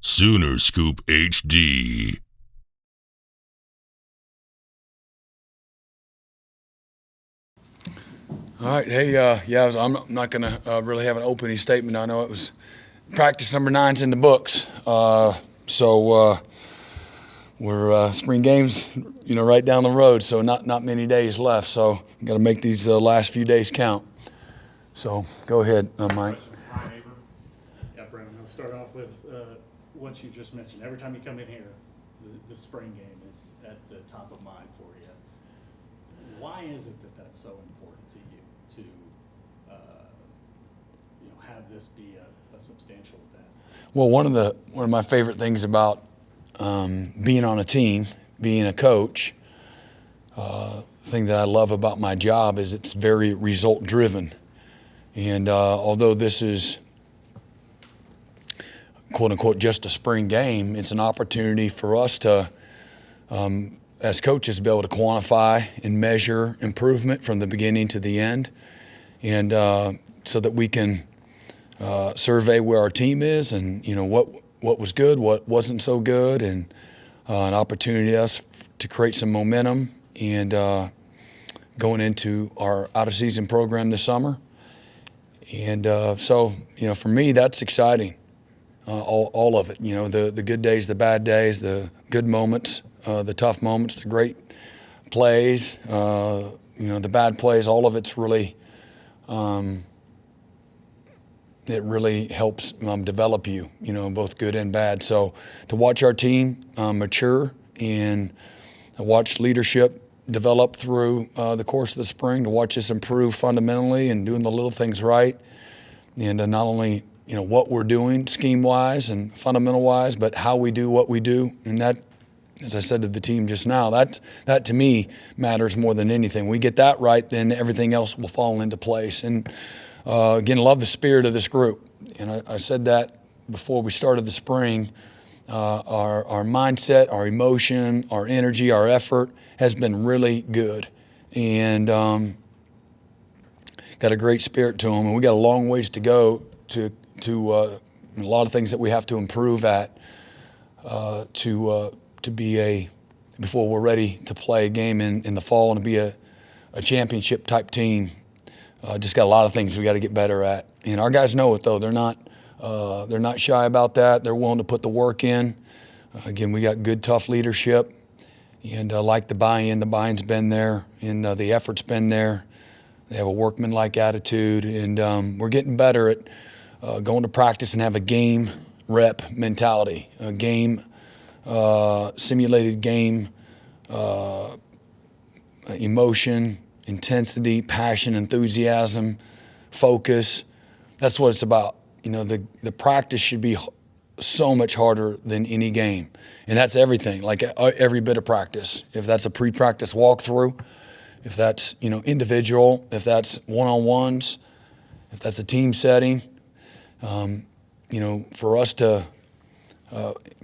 Sooner Scoop HD. All right, hey, I'm not going to really have an opening statement. I know it was practice number 9's in the books, so we're spring games, right down the road. So not many days left. So got to make these last few days count. So go ahead, Mike. Hi, neighbor. Yeah, Brent, I'm going to start off with what you just mentioned. Every time you come in here, the spring game is at the top of mind for you. Why is it that that's so important to you to have this be a substantial event? Well, one of my favorite things about being on a team, being a coach, thing that I love about my job is it's very result driven. And although this is quote unquote just a spring game, it's an opportunity for us to, as coaches, be able to quantify and measure improvement from the beginning to the end, and so that we can survey where our team is and what was good, what wasn't so good, and an opportunity us to create some momentum and going into our out-of-season program this summer. And so for me, that's exciting. All of it, the good days, the bad days, the good moments, the tough moments, the great plays, the bad plays, all of it's really, it really helps develop you, both good and bad. So to watch our team mature and watch leadership develop through the course of the spring, to watch us improve fundamentally and doing the little things right, and not only what we're doing scheme-wise and fundamental-wise, but how we do what we do. And that, as I said to the team just now, that to me matters more than anything. We get that right, then everything else will fall into place. And again, love the spirit of this group. And I said that before we started the spring. Our mindset, our emotion, our energy, our effort has been really good. And got a great spirit to them. And we got a long ways to go to a lot of things that we have to improve at to be before we're ready to play a game in the fall and be a championship type team. Just got a lot of things we got to get better at. And our guys know it, though. They're not shy about that. They're willing to put the work in. Again, we got good, tough leadership, and like the buy-in. The buy-in's been there, and the effort's been there. They have a workman-like attitude, and we're getting better at going to practice and have a game rep mentality, a game simulated game emotion, intensity, passion, enthusiasm, focus. That's what it's about. The practice should be so much harder than any game. And that's everything, like every bit of practice. If that's a pre-practice walkthrough, if that's, individual, if that's one-on-ones, if that's a team setting, for us to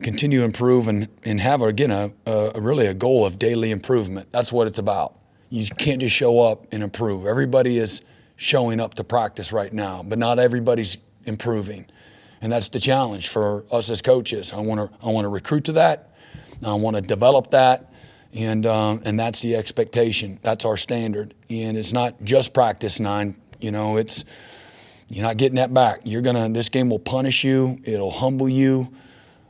continue to improve and have, again, really a goal of daily improvement. That's what it's about. You can't just show up and improve. Everybody is showing up to practice right now, but not everybody's improving. And that's the challenge for us as coaches. I want to recruit to that. I want to develop that. And that's the expectation. That's our standard. And it's not just practice 9. It's, you're not getting that back. This game will punish you. It'll humble you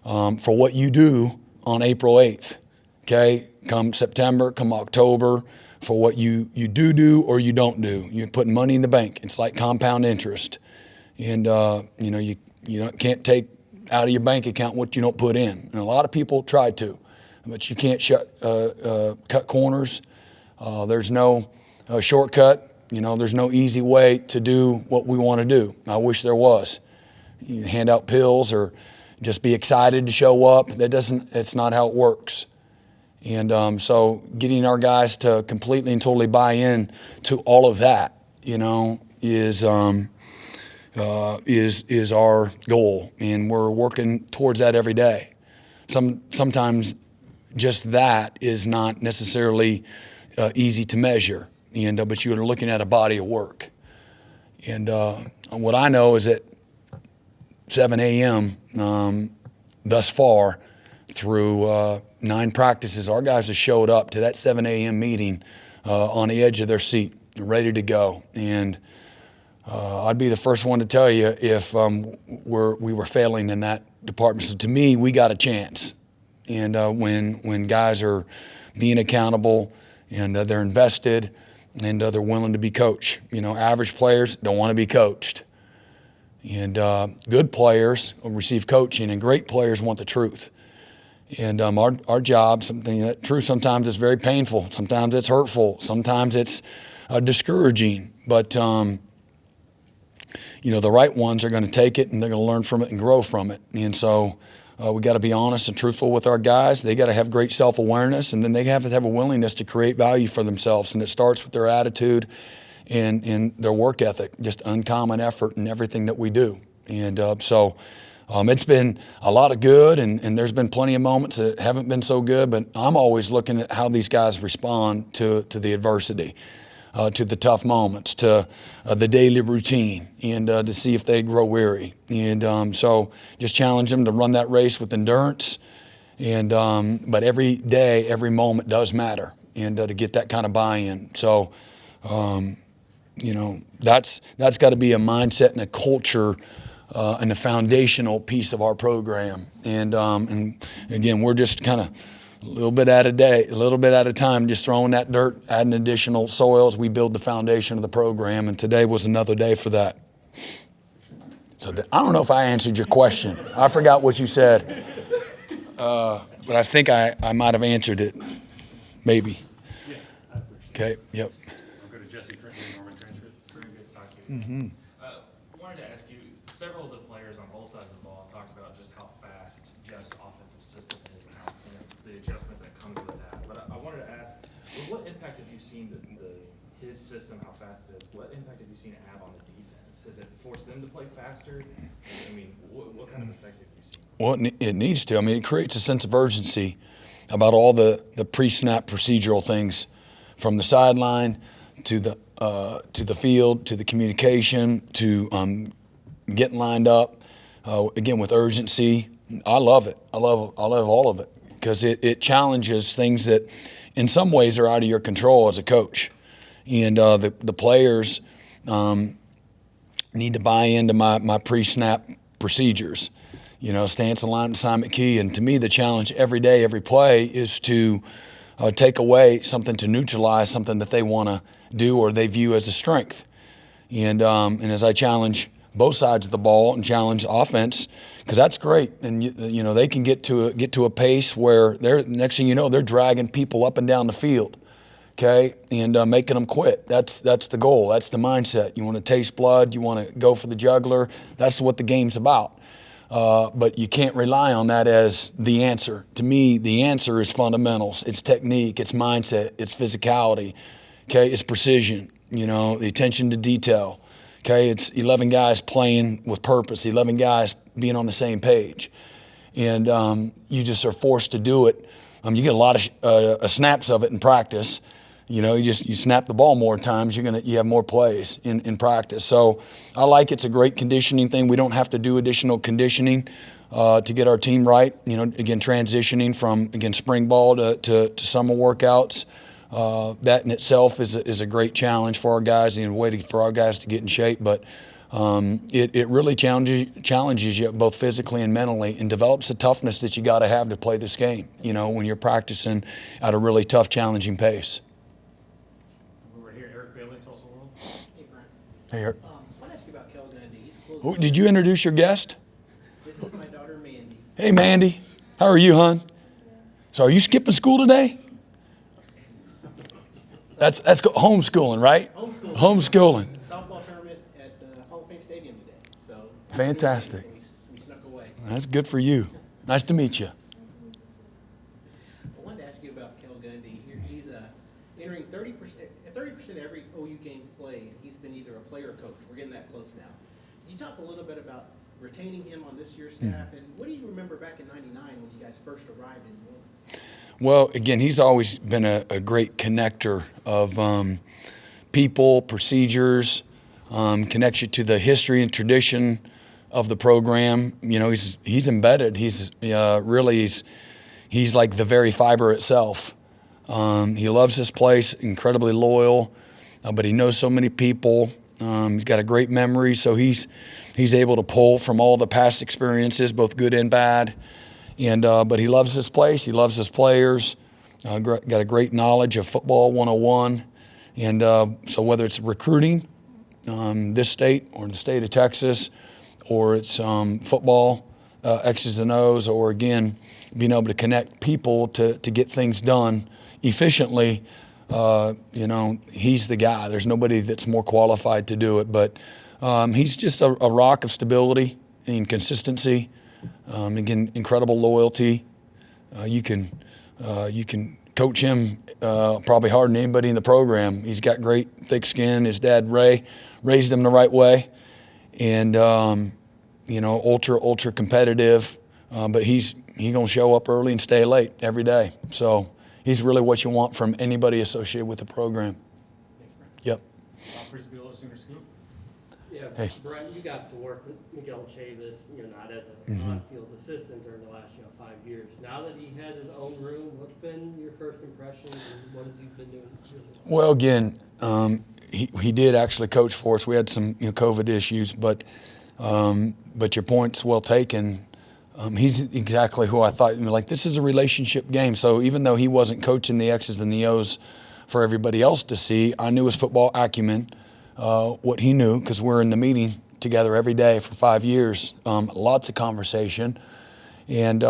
for what you do on April 8th. Okay? Come September, come October, for what you do or you don't do. You're putting money in the bank. It's like compound interest. And, you can't take out of your bank account what you don't put in. And a lot of people try to, but you can't cut corners. There's no shortcut. There's no easy way to do what we want to do. I wish there was. You hand out pills or just be excited to show up. It's not how it works. And so getting our guys to completely and totally buy in to all of that, is our goal, and we're working towards that every day. Sometimes just that is not necessarily easy to measure, but you're looking at a body of work. And what I know is at 7 a.m. thus far through 9 practices, our guys have showed up to that 7 a.m. meeting on the edge of their seat, ready to go. And I'd be the first one to tell you if we were failing in that department. So to me, we got a chance. And when guys are being accountable and they're invested and they're willing to be coached. Average players don't want to be coached. And good players receive coaching, and great players want the truth. And our job, that truth sometimes is very painful. Sometimes it's hurtful. Sometimes it's discouraging. But, the right ones are going to take it, and they're going to learn from it and grow from it. And so we got to be honest and truthful with our guys. They got to have great self-awareness, and then they have to have a willingness to create value for themselves. And it starts with their attitude and their work ethic, just uncommon effort in everything that we do. And it's been a lot of good, and there's been plenty of moments that haven't been so good, but I'm always looking at how these guys respond to the adversity, to the tough moments, to the daily routine, and to see if they grow weary. And so just challenge them to run that race with endurance. And but every day, every moment does matter, and to get that kind of buy-in. So, that's got to be a mindset and a culture and a foundational piece of our program. And again, we're just kind of a little bit at a time, just throwing that dirt, adding additional soil as we build the foundation of the program. And today was another day for that. So I don't know if I answered your question. I forgot what you said, but I think I might have answered it, maybe. Yeah, I appreciate it. Okay. Yep. We'll go to Jesse Clinton, Norman Transcript. Very good to talk to you. Mm-hmm. I wanted to ask you, several of the players on both sides of the ball talked about just how fast Jeff's offensive system is and how the adjustment that comes with that. But I wanted to ask, what impact have you seen his system, how fast it is, what impact have you seen it have on the defense? Has it forced them to play faster? What kind of effect have you seen? Well, it needs to. It creates a sense of urgency about all the pre-snap procedural things, from the sideline to the field, to the communication, to getting lined up, again, with urgency. I love it. I love all of it, because it challenges things that in some ways are out of your control as a coach. And the players need to buy into my pre-snap procedures. Stance, alignment, assignment, key. And to me, the challenge every day, every play is to take away something, to neutralize something that they want to do or they view as a strength. And as I challenge both sides of the ball and challenge offense, because that's great. And they can get to a pace where next thing you know, they're dragging people up and down the field. Okay, and making them quit. That's the goal. That's the mindset. You want to taste blood. You want to go for the jugular. That's what the game's about. But you can't rely on that as the answer. To me, the answer is fundamentals. It's technique. It's mindset. It's physicality. Okay, it's precision. The attention to detail. Okay, it's 11 guys playing with purpose. 11 guys being on the same page, and you just are forced to do it. You get a lot of snaps of it in practice. You snap the ball more times, you have more plays in practice. So I like it's a great conditioning thing. We don't have to do additional conditioning to get our team right. Again, transitioning from spring ball to summer workouts. That in itself is a great challenge for our guys and a way for our guys to get in shape. But it really challenges you both physically and mentally, and develops the toughness that you got to have to play this game. When you're practicing at a really tough, challenging pace. Over here, Eric Bailey, Tulsa World. Hey, Brent. Hey, Eric. I want to ask you about Kell Gundy. He's close. Did you introduce your guest? This is my daughter, Mandy. Hey, Mandy. How are you, hon? So are you skipping school today? That's homeschooling, right? Homeschooling. Softball tournament at the Hall of Fame Stadium today. So Fantastic. So we snuck away. That's good for you. Nice to meet you. I wanted to ask you about Kell Gundy. He's entering 30% of every OU game played. He's been either a player or coach. We're getting that close now. Can you talk a little bit about retaining him on this year's staff? And what do you remember back in '99 when you guys first arrived in New Orleans? Well, again, he's always been a great connector of people, procedures, connects you to the history and tradition of the program. You know, he's embedded. He's really he's like the very fiber itself. He loves this place, incredibly loyal, but he knows so many people. He's got a great memory, so he's able to pull from all the past experiences, both good and bad. And but he loves this place. He loves his players. Got a great knowledge of football 101. And so whether it's recruiting, this state or the state of Texas, or it's football, X's and O's, or again, being able to connect people to get things done efficiently, you know, he's the guy. There's nobody that's more qualified to do it. But he's just a rock of stability and consistency. Again, incredible loyalty. You can coach him probably harder than anybody in the program. He's got great thick skin. His dad, Ray, raised him the right way. And, you know, ultra competitive. But he's going to show up early and stay late every day. So he's really what you want from anybody associated with the program. Yep. Yeah, Hey. Brent, you got to work with Miguel Chavis, you know, not as an on-field assistant during the last, 5 years. Now that he had his own room, what's been your first impressions and what have you been doing? Well, again, he did actually coach for us. We had some COVID issues, but your point's well taken. He's exactly who I thought. Like, this is a relationship game. So even though he wasn't coaching the X's and the O's for everybody else to see, I knew his football acumen, what he knew, because we're in the meeting together every day for 5 years. Lots of conversation, and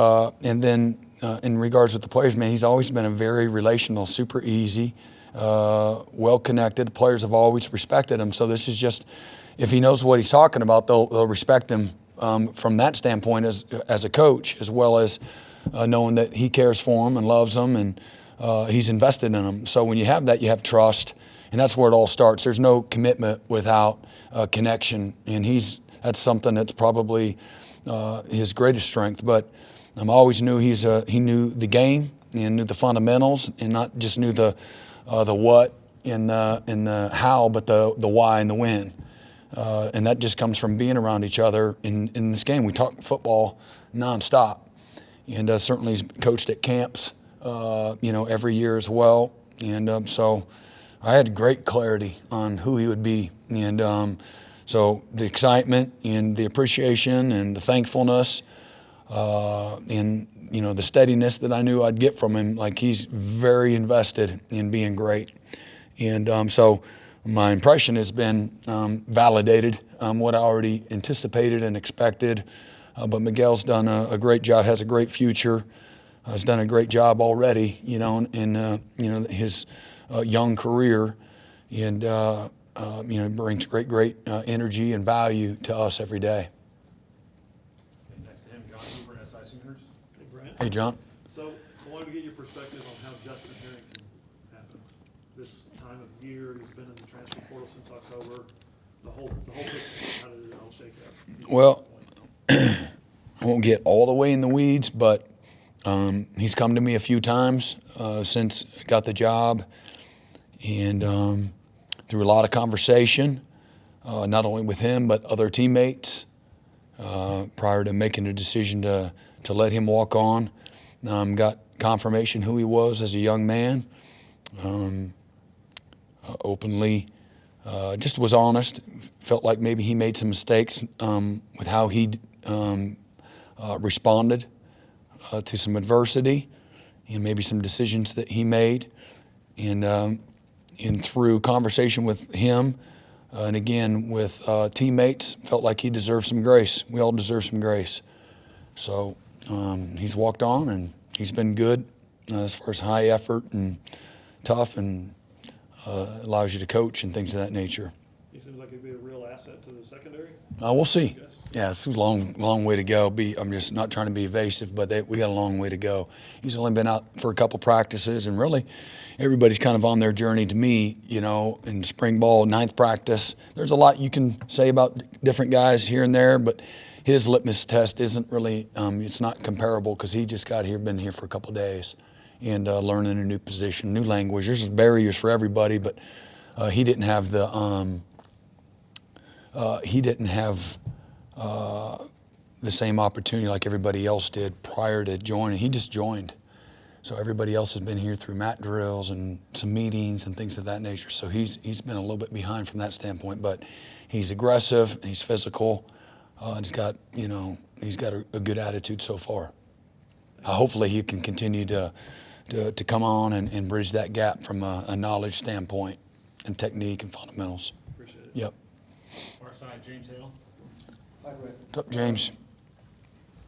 then in regards with the players, man, he's always been a very relational, super easy, well connected. The players have always respected him. So this is just, if he knows what he's talking about, they'll respect him. From that standpoint as a coach, as well as knowing that he cares for them and loves them, and he's invested in them. So when you have that, you have trust, and that's where it all starts. There's no commitment without connection, and that's something that's probably his greatest strength. But I always knew he knew the game and knew the fundamentals, and not just knew the what and the how, but the why and the when. And that just comes from being around each other in this game. We talk football nonstop, and certainly he's coached at camps, every year as well. And so I had great clarity on who he would be. And so the excitement and the appreciation and the thankfulness, and the steadiness that I knew I'd get from him. Like, he's very invested in being great, and so. My impression has been validated, what I already anticipated and expected. But Miguel's done a great job, has a great future, has done a great job already, in his young career, and brings great energy and value to us every day. Next to him, John Hoover, SI Sooners. Hey, Brent. Hey, John. So I wanted to get your perspective on how Justin Harrington happened. This time of year, he's been in the transfer portal since October. The whole picture, how did it all shake out? Well, I won't get all the way in the weeds, but he's come to me a few times since I got the job, and through a lot of conversation, not only with him but other teammates, prior to making a decision to let him walk on. Got confirmation who he was as a young man. Openly, just was honest. Felt like maybe he made some mistakes with how he responded to some adversity, and maybe some decisions that he made. And through conversation with him, and again with teammates, felt like he deserved some grace. We all deserve some grace. So he's walked on, and he's been good as far as high effort and tough, and allows you to coach and things of that nature. He seems like he'd be a real asset to the secondary. We'll see. Yeah, it's a long way to go. I'm just not trying to be evasive, but we got a long way to go. He's only been out for a couple practices, and really everybody's kind of on their journey to me, in spring ball, 9th practice. There's a lot you can say about different guys here and there, but his litmus test isn't really, it's not comparable, because he just got here, been here for a couple days, and learning a new position, new language. There's barriers for everybody, but he didn't have the same opportunity like everybody else did prior to joining. He just joined. So everybody else has been here through mat drills and some meetings and things of that nature. So he's been a little bit behind from that standpoint, but he's aggressive and he's physical. And he's got a good attitude so far. Hopefully he can continue to come on and bridge that gap from a knowledge standpoint and technique and fundamentals. Appreciate it. Yep. Far side, James Hale. Hi, Brent. What's up, James?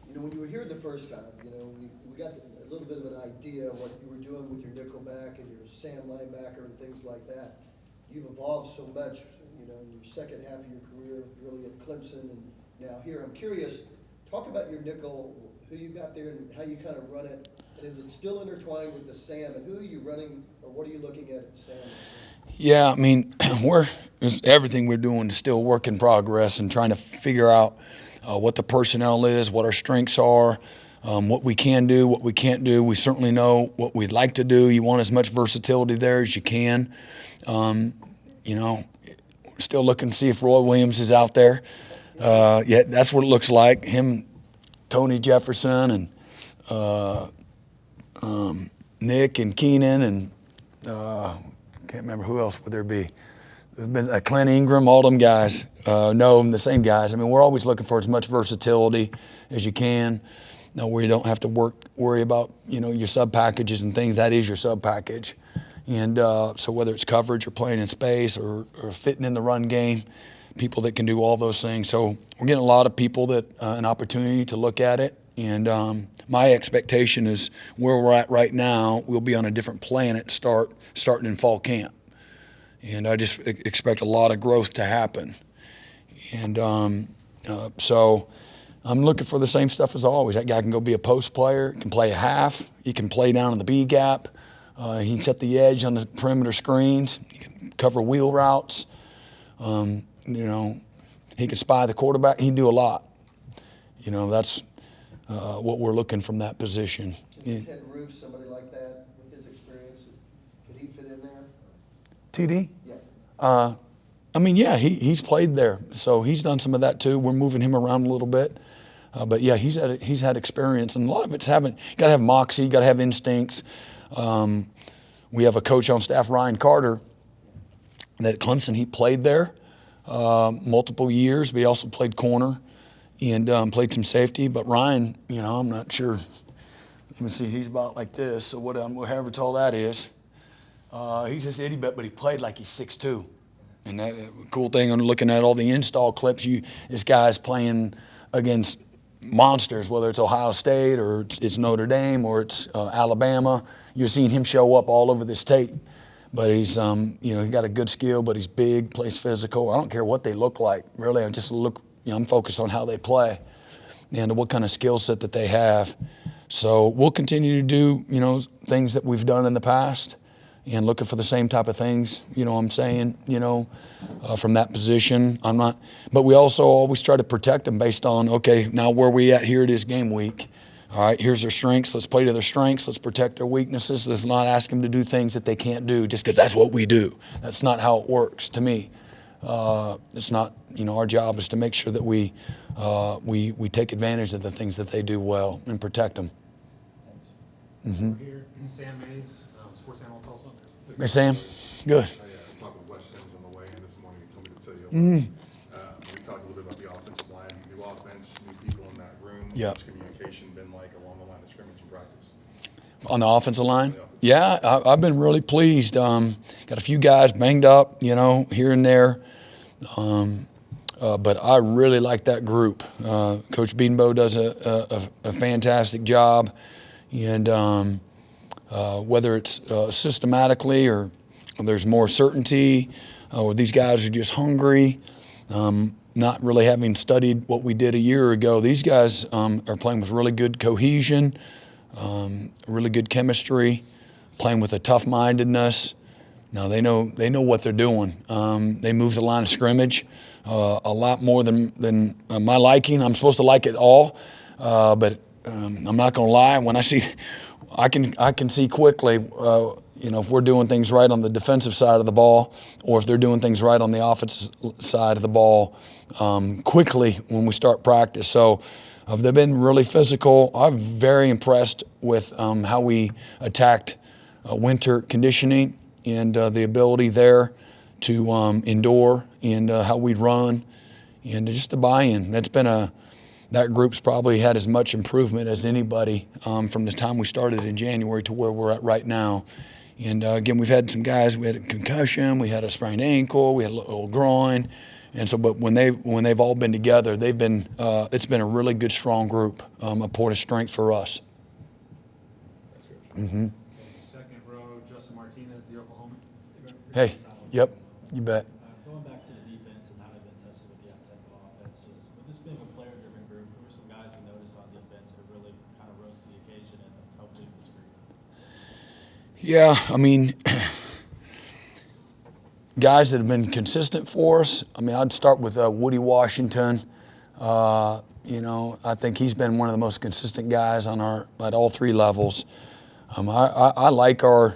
You know, when you were here the first time, you know, we got a little bit of an idea of what you were doing with your nickelback and your Sam linebacker and things like that. You've evolved so much, you know, in your second half of your career, really at Clemson and now here. I'm curious, talk about your nickel, who you got there and how you kind of run it. And is it still intertwined with the Sam? And who are you running, or what are you looking at Sam? Yeah, I mean, everything we're doing is still work in progress and trying to figure out what the personnel is, what our strengths are, what we can do, what we can't do. We certainly know what we'd like to do. You want as much versatility there as you can. You know, still looking to see if Roy Williams is out there. Yeah, that's what it looks like. Him, Tony Jefferson, and Nick and Keenan and can't remember who else would there be. There's been Clint Ingram, all them guys. No, the same guys. I mean, we're always looking for as much versatility as you can. Now, where you don't have to worry about, you know, your sub packages and things. That is your sub package. And so whether it's coverage or playing in space or fitting in the run game, people that can do all those things. So we're getting a lot of people that an opportunity to look at it. And my expectation is where we're at right now, we'll be on a different planet starting in fall camp. And I just expect a lot of growth to happen. And so I'm looking for the same stuff as always. That guy can go be a post player, can play a half, he can play down in the B gap, he can set the edge on the perimeter screens, he can cover wheel routes, you know, he can spy the quarterback, he can do a lot. You know, that's what we're looking from that position. Is Ted Roof somebody like that with his experience? Could he fit in there? TD? Yeah. I mean, yeah, he's played there, so he's done some of that too. We're moving him around a little bit, but yeah, he's had experience, and a lot of it's you got to have moxie, you got to have instincts. We have a coach on staff, Ryan Carter, that at Clemson he played there multiple years, but he also played corner and played some safety. But Ryan, you know, I'm not sure. Let me see, he's about like this, so however tall that is. He's just itty bit, but he played like he's 6'2". And that cool thing on looking at all the install clips, this guy's playing against monsters, whether it's Ohio State or it's Notre Dame or it's Alabama. You're seeing him show up all over this tape. But he's, you know, he got a good skill, but he's big, plays physical. I don't care what they look like, really. I'm focused on how they play and what kind of skill set that they have. So we'll continue to do, you know, things that we've done in the past and looking for the same type of things, you know what I'm saying, you know, from that position. But we also always try to protect them based on, okay, now where we at here, it is game week. All right, here's their strengths. Let's play to their strengths. Let's protect their weaknesses. Let's not ask them to do things that they can't do just because that's what we do. That's not how it works to me. It's not, you know, our job is to make sure that we take advantage of the things that they do well and protect them. Mm-hmm. We're here, Sam Mays, Sports Animal Tulsa. Hey, Sam. Good. I talked with Wes Sims on the way in this morning. He told me to tell you. We talked a little bit about the offensive line, new offense, new people in that room. Yep. What's communication been like along the line of scrimmage and practice? On the offensive line? Yeah, I've been really pleased. Got a few guys banged up, you know, here and there. But I really like that group. Coach Bedenbow does a fantastic job. And whether it's systematically or there's more certainty or these guys are just hungry, not really having studied what we did a year ago, these guys are playing with really good cohesion, really good chemistry, playing with a tough-mindedness. Now they know what they're doing. They move the line of scrimmage a lot more than my liking. I'm supposed to like it all, but I'm not going to lie. When I can see quickly, you know, if we're doing things right on the defensive side of the ball, or if they're doing things right on the offensive side of the ball. quickly when we start practice. So they've been really physical. I'm very impressed with how we attacked winter conditioning and the ability there to endure and how we'd run and just the buy-in. That group's probably had as much improvement as anybody from the time we started in January to where we're at right now. And again, we've had some guys, we had a concussion, we had a sprained ankle, we had a little groin. And so, but when they've all been together, it's been a really good, strong group, a point of strength for us. Mm-hmm. Second row, Justin Martinez, the Oklahoma. Hey, yep, you bet. Going back to the defense and how they've been tested with the up-tempo offense, just with this being a player-driven group, who are some guys you noticed on defense that really kind of rose to the occasion and helped lead this group? Yeah, I mean, guys that have been consistent for us. I mean, I'd start with Woody Washington. I think he's been one of the most consistent guys at all three levels. I like our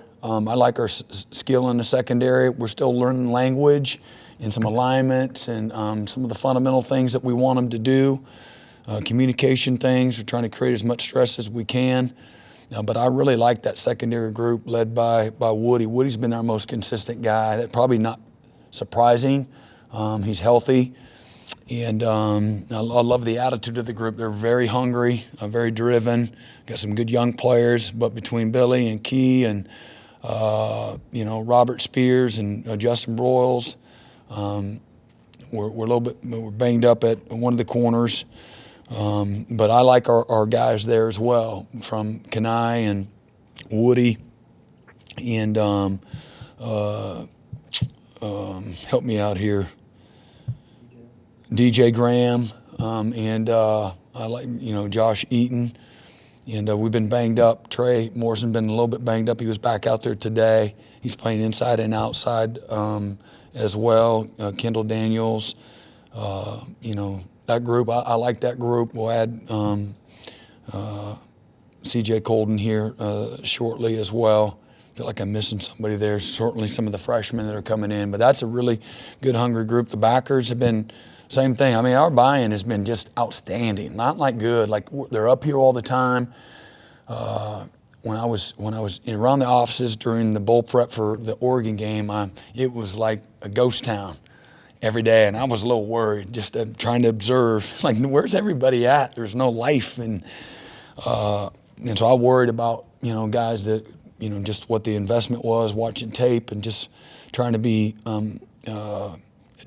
skill in the secondary. We're still learning language and some alignments and some of the fundamental things that we want them to do. Communication things. We're trying to create as much stress as we can. But I really like that secondary group led by Woody. Woody's been our most consistent guy. That's probably not surprising. He's healthy. And I love the attitude of the group. They're very hungry, very driven. Got some good young players. But between Billy and Key and, Robert Spears and Justin Broyles, we're banged up at one of the corners. But I like our guys there as well, from Kenai and Woody and help me out here, DJ Graham, and I like Josh Eaton, and we've been banged up. Trey Morrison been a little bit banged up. He was back out there today. He's playing inside and outside as well. Kendall Daniels, that group, I like that group. We'll add C.J. Colden here shortly as well. I feel like I'm missing somebody there. Certainly some of the freshmen that are coming in, but that's a really good, hungry group. The backers have been same thing. I mean, our buy-in has been just outstanding. Not like good, like they're up here all the time. When I was around the offices during the bowl prep for the Oregon game, it was like a ghost town every day, and I was a little worried, just trying to observe, like, where's everybody at? There's no life, and so I worried about, guys that, just what the investment was, watching tape, and just trying to be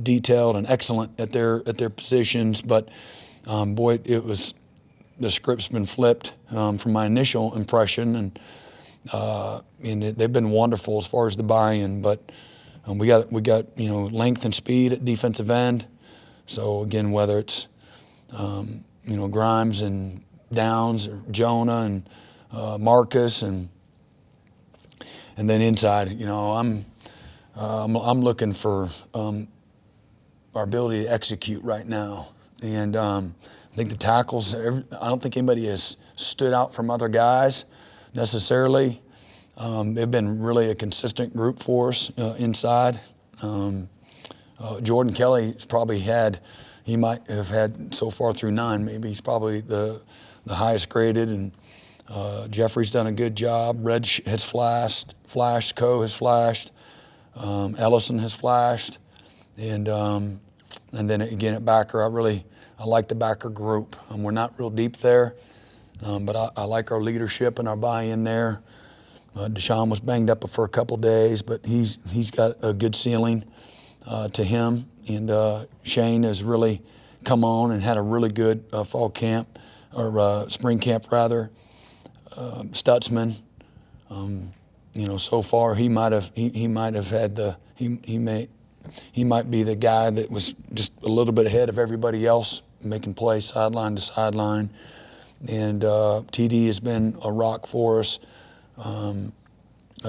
detailed and excellent at their positions. But boy, the script's been flipped from my initial impression, and they've been wonderful as far as the buy-in, but. We got length and speed at defensive end. So again, whether it's Grimes and Downs or Jonah and Marcus and then inside, I'm looking for our ability to execute right now. And I think the tackles. I don't think anybody has stood out from other guys necessarily. They've been really a consistent group for us inside. Jordan Kelly's probably he might have had so far through 9, maybe he's probably the highest graded, and Jeffrey's done a good job. Red has flashed, Coe has flashed, Ellison has flashed, and then again at backer, I like the backer group. We're not real deep there, but I like our leadership and our buy-in there. Deshaun was banged up for a couple days, but he's got a good ceiling to him. And Shane has really come on and had a really good fall camp, or spring camp rather. Stutzman, so far he might have had he might be the guy that was just a little bit ahead of everybody else, making plays sideline to sideline. And TD has been a rock for us.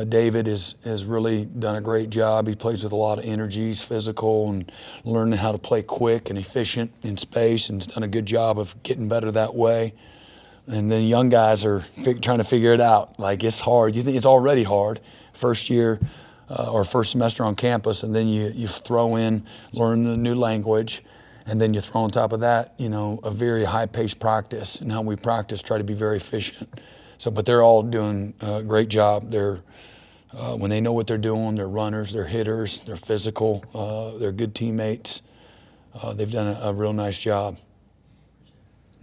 David has really done a great job. He plays with a lot of energy. He's physical and learning how to play quick and efficient in space, and has done a good job of getting better that way. And then young guys are trying to figure it out. Like, it's hard. You think it's already hard, first year or first semester on campus, and then you throw in learn the new language. And then you throw on top of that, you know, a very high-paced practice. And how we practice, try to be very efficient. So, but they're all doing a great job. They're when they know what they're doing, they're runners, they're hitters, they're physical, they're good teammates. They've done a real nice job.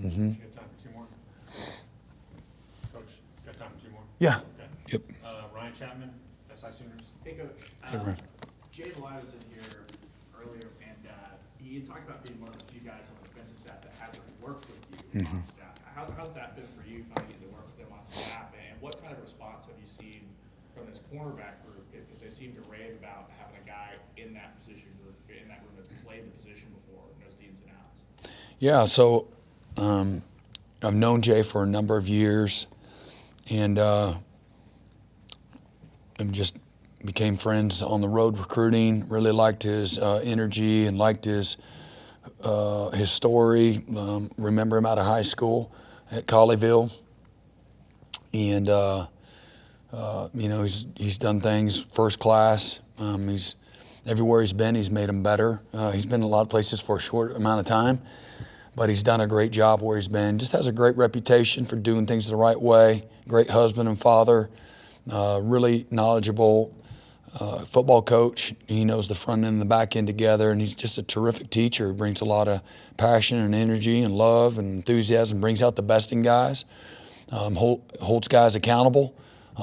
Mm-hmm. You got time for 2 more? Coach, got time for 2 more? Yeah. Okay. Yep. Ryan Chapman, SI Sooners. Hey, Coach. Hey, Ryan. Jay Lye was in here earlier, and he had talked about being one of the few guys on the defensive staff that hasn't worked with you on staff. How's that been for you, finally getting to work with them on staff? And what kind of response have you seen from this cornerback group? Because they seem to rave about having a guy in that position, or in that room, that's played the position before, knows the ins and outs. Yeah, so I've known Jay for a number of years, and just became friends on the road recruiting. Really liked his energy and liked his story. Remember him out of high school at Colleyville, and you know, he's done things first class. He's everywhere he's been, he's made them better. He's been in a lot of places for a short amount of time, but he's done a great job where he's been. Just has a great reputation for doing things the right way. Great husband and father. Really knowledgeable football coach. He knows the front end and the back end together, and he's just a terrific teacher. He brings a lot of passion and energy and love and enthusiasm, brings out the best in guys, holds guys accountable.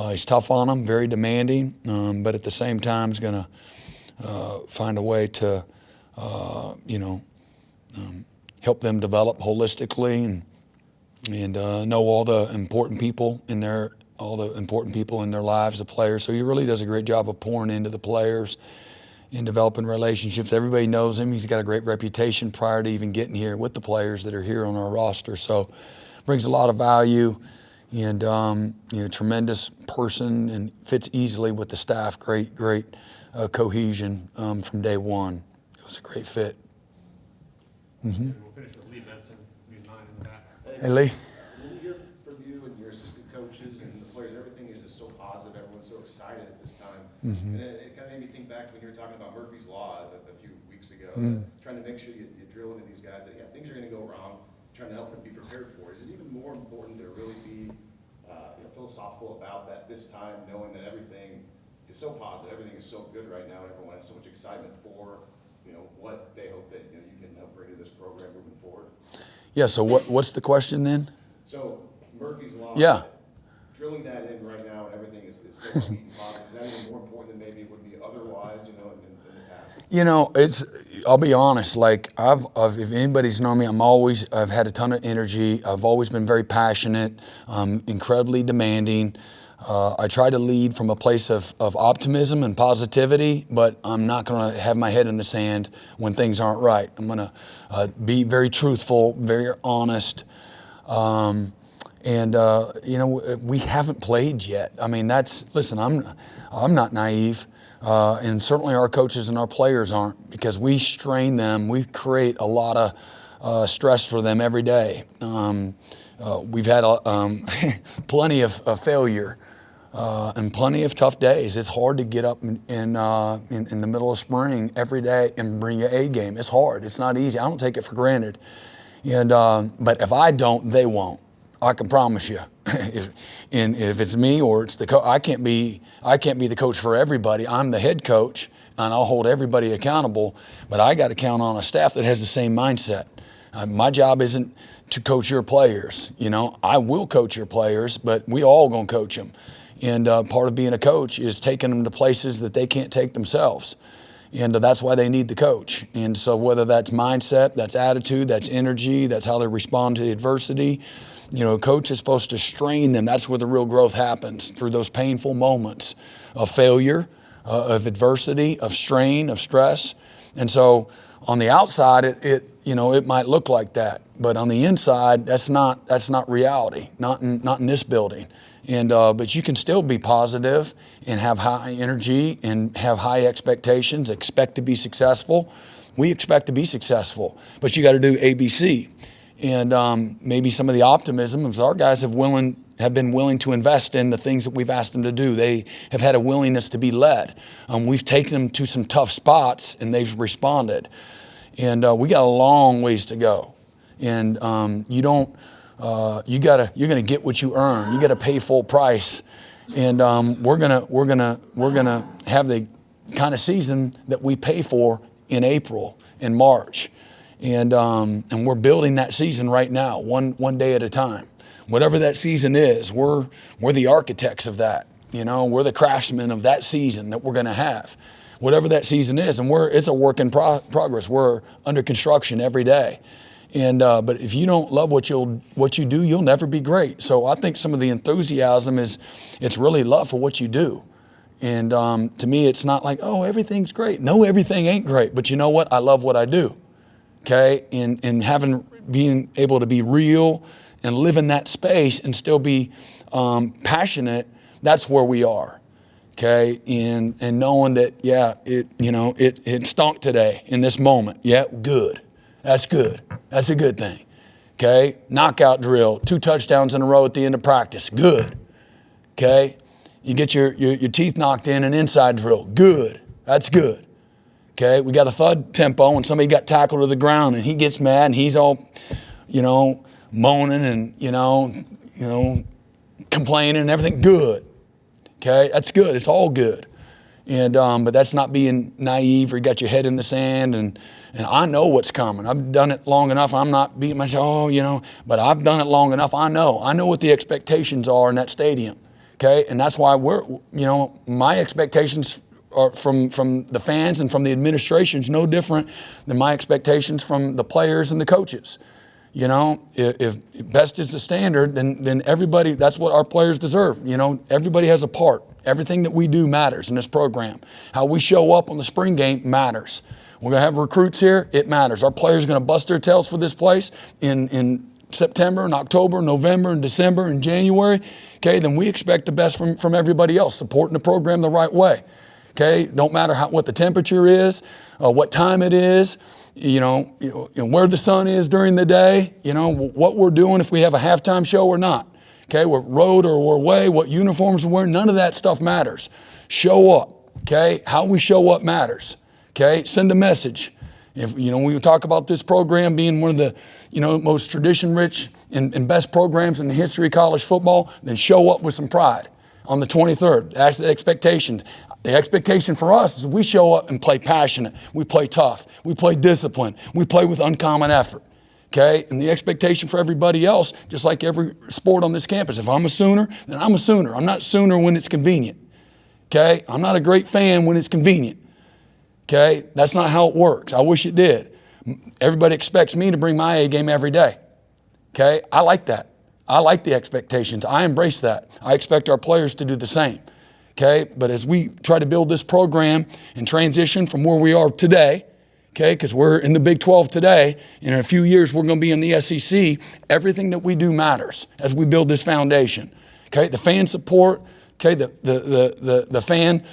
He's tough on them, very demanding, but at the same time is going to find a way to, you know, help them develop holistically and know all the important people in their lives, the players. So he really does a great job of pouring into the players and developing relationships. Everybody knows him. He's got a great reputation prior to even getting here with the players that are here on our roster. So brings a lot of value, and you know, tremendous person, and fits easily with the staff. Great cohesion from day one. It was a great fit. Mm-hmm. And we'll finish with Lee Benson, who's 9 in the back. Hey, Lee. When we hear from you and your assistant coaches and the players, everything is just so positive. Everyone's so excited at this time. Mm-hmm. And it kind of made me think back to when you were talking about Murphy's Law a few weeks ago, trying to make sure you drill into these guys that, yeah, things are going to go wrong, trying to help them be prepared for it. Is it even more important to really be you know, philosophical about that this time, knowing that everything is so positive, everything is so good right now, and everyone has so much excitement for, you know, what they hope that, you know, you can help bring to this program moving forward? Yeah, so what's the question then? So Murphy's Law, Yeah. drilling that in right now, and everything is so sweet and positive. Is that even more important than maybe it would be otherwise, you know, in the past? You know, I'll be honest, like if anybody's known me, I've had a ton of energy. I've always been very passionate, incredibly demanding. I try to lead from a place of optimism and positivity, but I'm not going to have my head in the sand when things aren't right. I'm going to be very truthful, very honest. You know, we haven't played yet. I mean, listen, I'm not naive. And certainly our coaches and our players aren't, because we strain them. We create a lot of stress for them every day. We've had plenty of failure and plenty of tough days. It's hard to get up in the middle of spring every day and bring your A game. It's hard. It's not easy. I don't take it for granted. And but if I don't, they won't. I can promise you. If it's me or it's the coach, I can't be the coach for everybody. I'm the head coach, and I'll hold everybody accountable. But I got to count on a staff that has the same mindset. My job isn't to coach your players. You know, I will coach your players, but we all gonna coach them. And part of being a coach is taking them to places that they can't take themselves. And that's why they need the coach. And so whether that's mindset, that's attitude, that's energy, that's how they respond to adversity, you know, a coach is supposed to strain them. That's where the real growth happens, through those painful moments of failure, of adversity, of strain, of stress. And so on the outside, it might look like that, but on the inside, that's not reality. Not in this building. And but you can still be positive and have high energy and have high expectations. Expect to be successful. We expect to be successful, but you got to do ABC. And maybe some of the optimism is our guys have been willing to invest in the things that we've asked them to do. They have had a willingness to be led. We've taken them to some tough spots, and they've responded. And we got a long ways to go. And you're going to get what you earn. You got to pay full price. And we're gonna have the kind of season that we pay for in April and March. And we're building that season right now, one day at a time. Whatever that season is, we're the architects of that. You know, we're the craftsmen of that season that we're going to have. Whatever that season is, and it's a work in progress. We're under construction every day. And but if you don't love what you do, you'll never be great. So I think some of the enthusiasm it's really love for what you do. And to me, it's not like, oh, everything's great. No, everything ain't great. But you know what? I love what I do. Okay, and being able to be real and live in that space and still be passionate, that's where we are. Okay, and knowing that, yeah, it stunk today in this moment. Yeah, good. That's good. That's a good thing. Okay, knockout drill, 2 touchdowns in a row at the end of practice. Good. Okay, you get your teeth knocked in an inside drill. Good. That's good. Okay, we got a thud tempo and somebody got tackled to the ground and he gets mad and he's all, moaning and, complaining and everything. Good. Okay, that's good. It's all good. And but that's not being naive or you got your head in the sand and I know what's coming. I've done it long enough. I'm not beating myself, but I've done it long enough. I know what the expectations are in that stadium. Okay, and that's why my expectations are from the fans and from the administration is no different than my expectations from the players and the coaches. If best is the standard, then everybody, that's what our players deserve. Everybody has a part. Everything that we do matters in this program. How we show up on the spring game matters. We're going to have recruits here. It matters. Our players are going to bust their tails for this place in September and October, November and December and January. Okay, then we expect the best from everybody else, supporting the program the right way. Okay, don't matter what the temperature is, what time it is, where the sun is during the day, what we're doing if we have a halftime show or not. Okay, we're road or we're away, what uniforms we're wearing, none of that stuff matters. Show up, okay? How we show up matters, okay? Send a message. If we talk about this program being one of the most tradition-rich and best programs in the history of college football, then show up with some pride on the 23rd. That's the expectation. The expectation for us is we show up and play passionate. We play tough. We play disciplined. We play with uncommon effort. Okay? And the expectation for everybody else, just like every sport on this campus, if I'm a Sooner, then I'm a Sooner. I'm not Sooner when it's convenient. Okay? I'm not a great fan when it's convenient. Okay? That's not how it works. I wish it did. Everybody expects me to bring my A game every day. Okay? I like that. I like the expectations. I embrace that. I expect our players to do the same. Okay? But as we try to build this program and transition from where we are today, okay, because we're in the Big 12 today, and in a few years we're going to be in the SEC, everything that we do matters as we build this foundation. Okay? The fan support, okay, the fan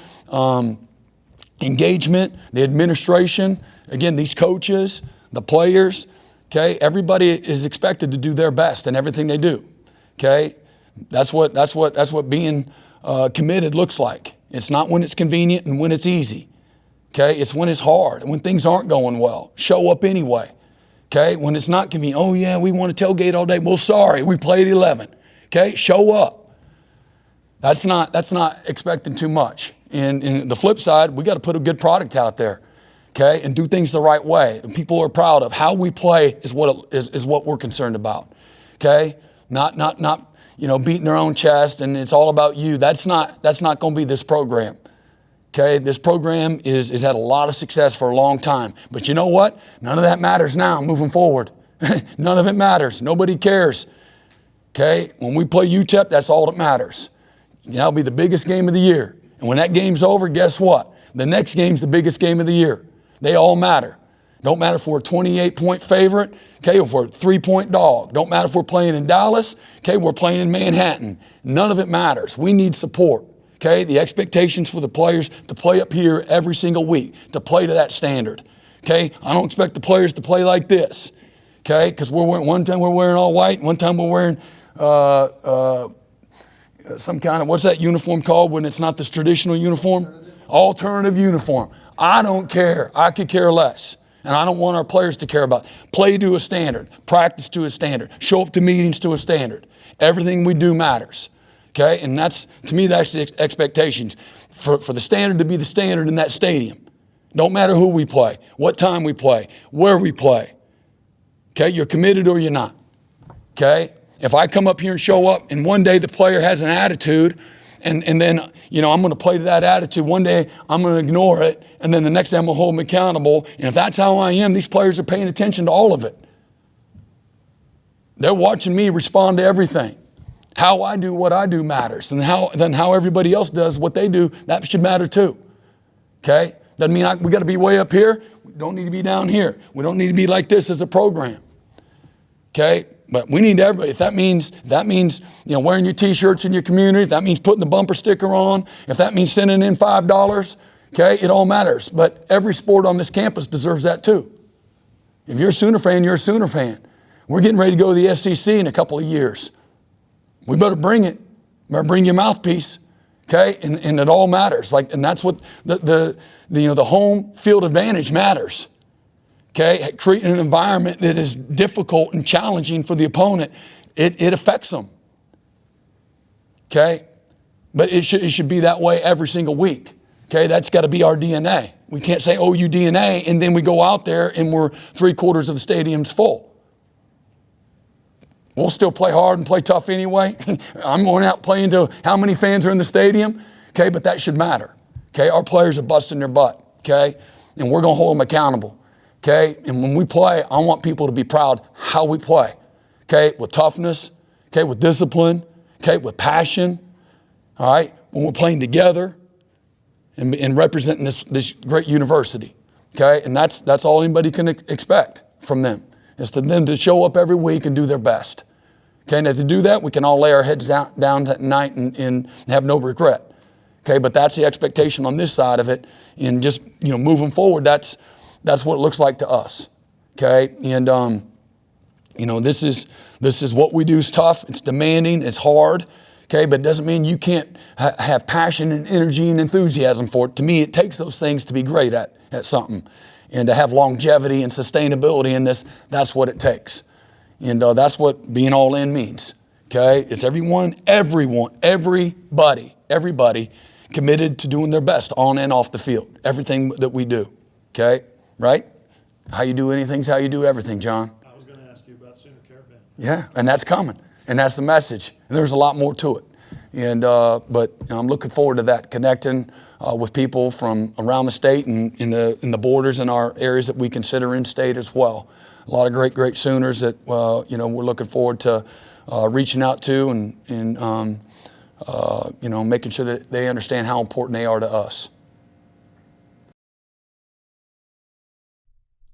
engagement, the administration, again, these coaches, the players, okay, everybody is expected to do their best in everything they do. Okay? That's what being committed looks like. It's not when it's convenient and when it's easy. Okay? It's when it's hard and when things aren't going well. Show up anyway. Okay? When it's not convenient, oh yeah, we want to tailgate all day. Well, sorry, we played 11. Okay? Show up. That's not expecting too much. And the flip side, we got to put a good product out there. Okay? And do things the right way. And people are proud of how we play is what we're concerned about. Okay? Not beating our own chest and it's all about you. That's not going to be this program. Okay? This program has had a lot of success for a long time. But you know what? None of that matters now moving forward. None of it matters. Nobody cares. Okay? When we play UTEP, that's all that matters. That'll be the biggest game of the year. And when that game's over, guess what? The next game's the biggest game of the year. They all matter. Don't matter if we're a 28-point favorite, okay, or if we're a 3-point dog. Don't matter if we're playing in Dallas, okay, we're playing in Manhattan. None of it matters. We need support, okay? The expectations for the players to play up here every single week, to play to that standard, okay? I don't expect the players to play like this, okay, because one time we're wearing all white, one time we're wearing some kind of, what's that uniform called when it's not this traditional uniform? Alternative uniform. I don't care. I could care less. And I don't want our players to care about play to a standard, practice to a standard, show up to meetings to a standard. Everything we do matters. Okay? And that's, to me, that's the expectations. For the standard to be the standard in that stadium. Don't matter who we play, what time we play, where we play. Okay? You're committed or you're not. Okay? If I come up here and show up and one day the player has an attitude and then, you know, I'm going to play to that attitude. One day I'm going to ignore it, and then the next day I'm going to hold them accountable. And if that's how I am, these players are paying attention to all of it. They're watching me respond to everything. How I do what I do matters, and how everybody else does what they do, that should matter too. Okay? Doesn't mean we got to be way up here. We don't need to be down here. We don't need to be like this as a program. Okay? But we need everybody. If that means you know, wearing your T-shirts in your community, if that means putting the bumper sticker on, if that means sending in $5, okay, it all matters. But every sport on this campus deserves that too. If you're a Sooner fan, you're a Sooner fan. We're getting ready to go to the SEC in a couple of years. We better bring it. Better bring your mouthpiece, okay? And it all matters. And that's what the home field advantage matters. Okay, creating an environment that is difficult and challenging for the opponent, it affects them. Okay, but it should be that way every single week. Okay, that's got to be our DNA. We can't say OU DNA and then we go out there and we're 3/4 of the stadium's full. We'll still play hard and play tough anyway. I'm going out playing to how many fans are in the stadium. Okay, but that should matter. Okay, our players are busting their butt. Okay, and we're going to hold them accountable. Okay, and when we play, I want people to be proud how we play. Okay, with toughness, okay, with discipline, okay, with passion. All right, when we're playing together and representing this great university. Okay, and that's all anybody can expect from them, is for them to show up every week and do their best. Okay, and if they do that, we can all lay our heads down at night and have no regret. Okay, but that's the expectation on this side of it, and just, you know, moving forward, that's what it looks like to us, okay? And, you know, this is what we do is tough. It's demanding. It's hard, okay? But it doesn't mean you can't have passion and energy and enthusiasm for it. To me, it takes those things to be great at something. And to have longevity and sustainability in this, that's what it takes. And that's what being all in means, okay? It's everybody committed to doing their best on and off the field, everything that we do, okay? Right? How you do anything's how you do everything, John. I was going to ask you about Sooner Caravan. Yeah, and that's coming. And that's the message. And there's a lot more to it. And but you know, I'm looking forward to that, connecting with people from around the state and in the borders in our areas that we consider in-state as well. A lot of great Sooners that you know, we're looking forward to reaching out to and you know, making sure that they understand how important they are to us.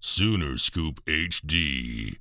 Sooner Scoop HD.